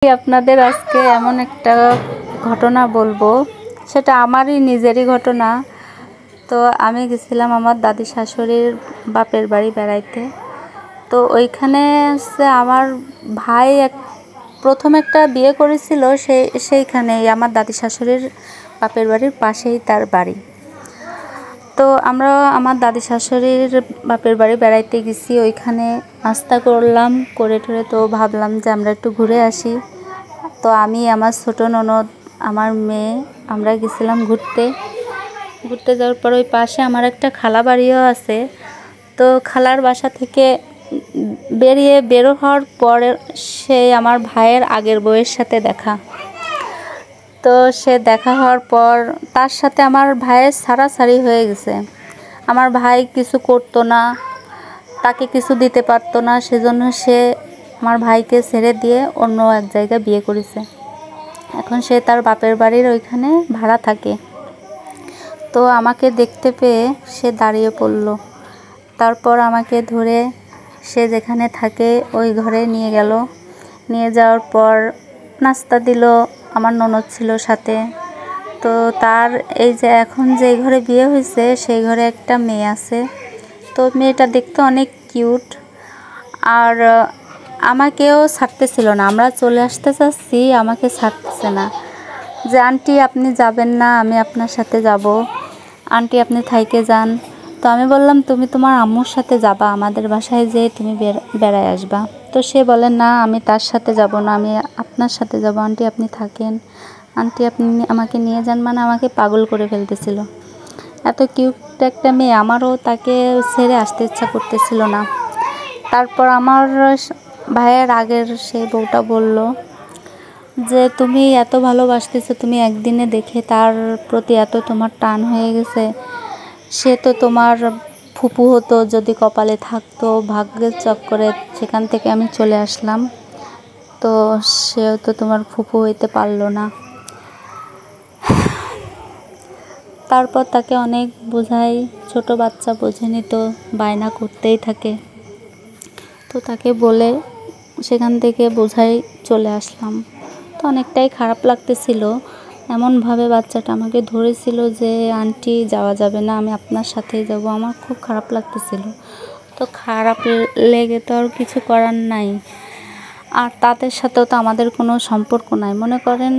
আপনাদের আজকে এমন একটা ঘটনা বলবো, সেটা আমারই নিজেরই ঘটনা। তো আমি গেছিলাম আমার দাদি শাশুড়ির বাপের বাড়ি বেড়াইতে। তো ওইখানে আমার ভাই প্রথম একটা বিয়ে করেছিল, সেইখানেই আমার দাদি শাশুড়ির বাপের বাড়ির পাশেই তার বাড়ি। তো আমরা আমার দাদি শাশুড়ির বাপের বাড়ি বেড়াইতে গেছি, ওইখানে নাস্তা করলাম, করে ঠরে তো ভাবলাম যে আমরা একটু ঘুরে আসি। তো আমি, আমার ছোটো ননদ, আমার মেয়ে, আমরা গেছিলাম ঘুরতে যাওয়ার পর ওই পাশে আমার একটা খালা বাড়িও আছে। তো খালার বাসা থেকে বেরো হওয়ার পরে আমার ভাইয়ের আগের বউয়ের সাথে দেখা। তো সে দেখা হওয়ার পর তার সাথে আমার ভাইয়ের ছাড়াছাড়ি হয়ে গেছে। আমার ভাই কিছু করতো না, তাকে কিছু দিতে পারতো না, সেজন্য সে আমার ভাইকে ছেড়ে দিয়ে অন্য এক জায়গায় বিয়ে করেছে। এখন সে তার বাপের বাড়ির ওইখানে ভাড়া থাকে। তো আমাকে দেখতে পেয়ে সে দাঁড়িয়ে পড়ল। তারপর আমাকে ধরে সে যেখানে থাকে ওই ঘরে নিয়ে গেল। নিয়ে যাওয়ার পর নাস্তা দিল, আমার ননদ ছিল সাথে। তো তার এই যে এখন যে ঘরে বিয়ে হয়েছে সেই ঘরে একটা মেয়ে আছে। তো মেয়েটা দেখতে অনেক কিউট, আর আমাকেও ছাড়তেছিল না। আমরা চলে আসতে চাচ্ছি, আমাকে ছাড়তেছে না, যে আন্টি আপনি যাবেন না, আমি আপনার সাথে যাব, আন্টি আপনি থাইকে যান। তো আমি বললাম তুমি তোমার আম্মুর সাথে যাবা, আমাদের বাসায় যেয়ে তুমি বেড়ায় আসবা। তো সে বলে না আমি তার সাথে যাব না, আমি আপনার সাথে যাব, আন্টি আপনি থাকেন, আন্টি আপনি আমাকে নিয়ে যান। মানে আমাকে পাগল করে ফেলতেছিল। এত কিউট একটা মেয়ে, আমারও তাকে ছেড়ে আসতে ইচ্ছা করতেছিল না। তারপর আমার ভাইয়ের আগের সেই বউটা বলল যে তুমি এত ভালোবাসতেছো, তুমি একদিনে দেখে তার প্রতি এত তোমার টান হয়ে গেছে, সে তো তোমার ফুপু হতো যদি কপালে থাকতো, ভাগ্যের চক্করে সেখান থেকে আমি চলে আসলাম, তো সেও তো তোমার ফুপু হইতে পারলো না। তারপর তাকে অনেক বোঝাই, ছোট বাচ্চা বোঝেনি তো, বায়না করতেই থাকে। তো তাকে বলে সেখান থেকে বোঝাই চলে আসলাম। তো অনেকটাই খারাপ লাগতেছিল, এমনভাবে বাচ্চাটা আমাকে ধরেছিল যে আন্টি যাওয়া যাবে না, আমি আপনার সাথেই যাব। আমার খুব খারাপ লাগতেছিল। তো খারাপ লেগে তো আর কিছু করার নাই। আর তাদের সাথেও তো আমাদের কোনো সম্পর্ক নাই। মনে করেন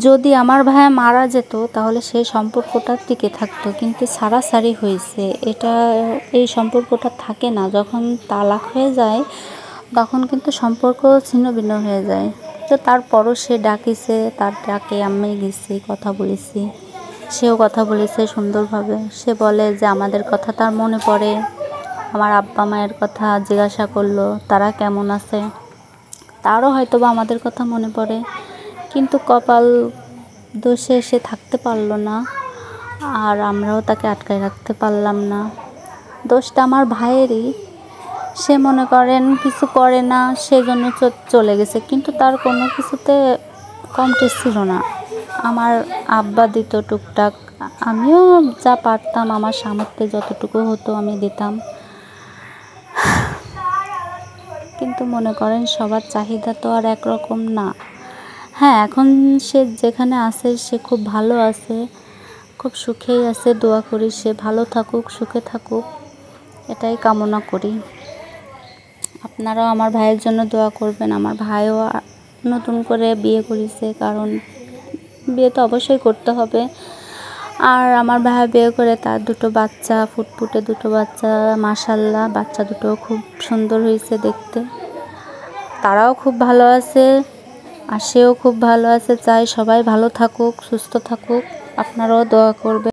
যদি আমার ভাই মারা যেত তাহলে সেই সম্পর্কটা টিকে থাকতো, কিন্তু ছাড়াছাড়ি হয়েছে, এই সম্পর্কটা থাকে না। যখন তালাক হয়ে যায় তখন কিন্তু সম্পর্ক ছিন্ন ভিন্ন হয়ে যায়। তো তারপরও সে ডাকিছে, তার ডাকে আমি গেছি, কথা বলেছি, সেও কথা বলেছে সুন্দরভাবে। সে বলে যে আমাদের কথা তার মনে পড়ে, আমার আব্বা মায়ের কথা জিজ্ঞাসা করলো তারা কেমন আছে, তারও হয়তো বা আমাদের কথা মনে পড়ে, কিন্তু কপাল দোষে সে থাকতে পারলো না, আর আমরাও তাকে আটকায় রাখতে পারলাম না। দোষটা আমার ভাইয়েরই। সে মনে করেন কিছু করে না, সেজন্য চলে গেছে, কিন্তু তার কোনো কিছুতে কমতি ছিল না। আমার আব্বা দিত টুকটাক, আমিও যা পারতাম আমার সামর্থ্যে যতটুকু হতো আমি দিতাম। কিন্তু মনে করেন সবার চাহিদা তো আর একরকম না। হ্যাঁ, এখন সে যেখানে আছে সে খুব ভালো আছে, খুব সুখেই আছে। দোয়া করি সে ভালো থাকুক, সুখে থাকুক, এটাই কামনা করি। আপনারাও আমার ভাইয়ের জন্য দোয়া করবেন। আমার ভাইও নতুন করে বিয়ে করেছে, কারণ বিয়ে তো অবশ্যই করতে হবে। আর আমার ভাই বিয়ে করে তার দুটো বাচ্চা, ফুটফুটে দুটো বাচ্চা, মাশাআল্লাহ, বাচ্চা দুটো খুব সুন্দর হয়েছে দেখতে। তারাও খুব ভালো আছে, আর সেও খুব ভালো আছে। চাই সবাই ভালো থাকুক, সুস্থ থাকুক। আপনারাও দোয়া করবেন।